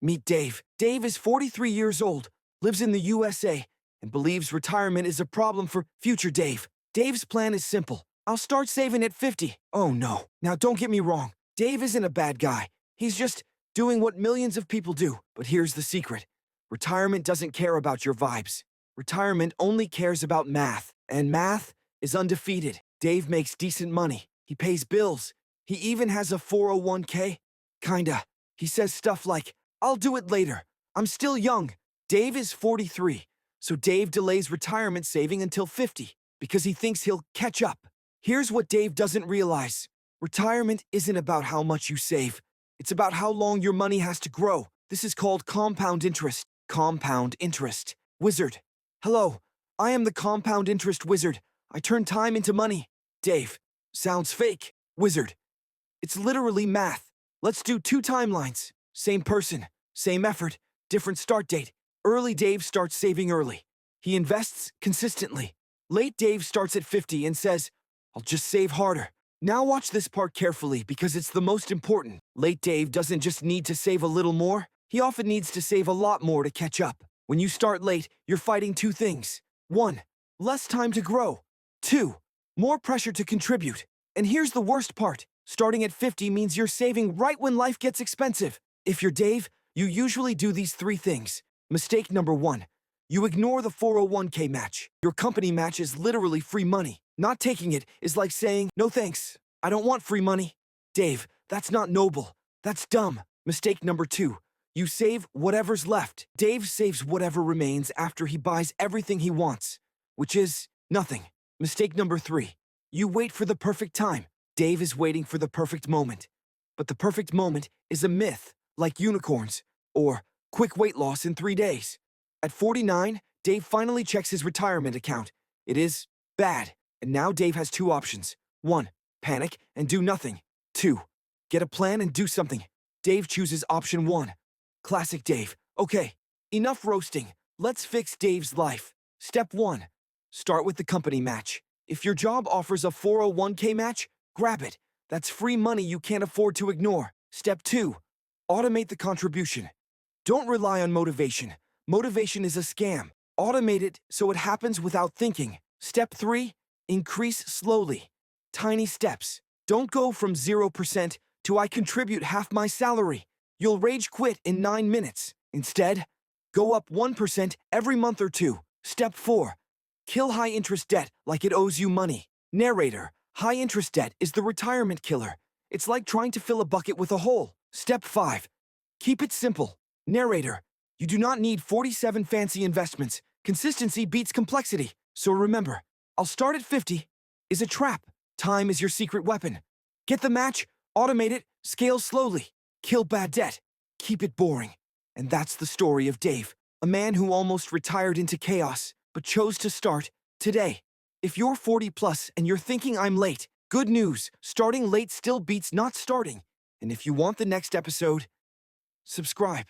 Meet Dave. Dave is 43 years old, lives in the USA, and believes retirement is a problem for future Dave. Dave's plan is simple. I'll start saving at 50. Oh no. Now don't get me wrong. Dave isn't a bad guy. He's just doing what millions of people do. But here's the secret. Retirement doesn't care about your vibes. Retirement only cares about math. And math is undefeated. Dave makes decent money. He pays bills. He even has a 401k. Kinda. He says stuff like, I'll do it later. I'm still young. Dave is 43. So Dave delays retirement saving until 50 because he thinks he'll catch up. Here's what Dave doesn't realize. Retirement isn't about how much you save. It's about how long your money has to grow. This is called compound interest. Compound interest. Wizard. Hello, I am the compound interest wizard. I turn time into money. Dave. Sounds fake. Wizard. It's literally math. Let's do 2 timelines. Same person, same effort, different start date. Early Dave starts saving early. He invests consistently. Late Dave starts at 50 and says, I'll just save harder. Now watch this part carefully because it's the most important. Late Dave doesn't just need to save a little more. He often needs to save a lot more to catch up. When you start late, you're fighting 2 things. 1. Less time to grow. 2. More pressure to contribute. And here's the worst part. Starting at 50 means you're saving right when life gets expensive. If you're Dave, you usually do these 3 things. Mistake number 1. You ignore the 401k match. Your company match is literally free money. Not taking it is like saying, no thanks, I don't want free money. Dave, that's not noble. That's dumb. Mistake number 2. You save whatever's left. Dave saves whatever remains after he buys everything he wants, which is nothing. Mistake number 3. You wait for the perfect time. Dave is waiting for the perfect moment. But the perfect moment is a myth, like unicorns, or quick weight loss in 3 days. At 49, Dave finally checks his retirement account. It is bad. And now Dave has 2 options. 1. Panic and do nothing. 2. Get a plan and do something. Dave chooses option 1. Classic Dave. Okay, enough roasting. Let's fix Dave's life. Step 1. Start with the company match. If your job offers a 401k match, grab it. That's free money you can't afford to ignore. Step 2. Automate the contribution. Don't rely on motivation. Motivation is a scam. Automate it so it happens without thinking. Step 3. Increase slowly. Tiny steps. Don't go from 0% to I contribute half my salary. You'll rage quit in 9 minutes. Instead, go up 1% every month or 2. Step 4. Kill high-interest debt like it owes you money. Narrator. High-interest debt is the retirement killer. It's like trying to fill a bucket with a hole. Step 5. Keep it simple. Narrator. You do not need 47 fancy investments. Consistency beats complexity. So remember, I'll start at 50 is a trap. Time is your secret weapon. Get the match, automate it, scale slowly. Kill bad debt. Keep it boring. And that's the story of Dave, a man who almost retired into chaos, but chose to start today. If you're 40 plus and you're thinking I'm late, good news, starting late still beats not starting. And if you want the next episode, subscribe.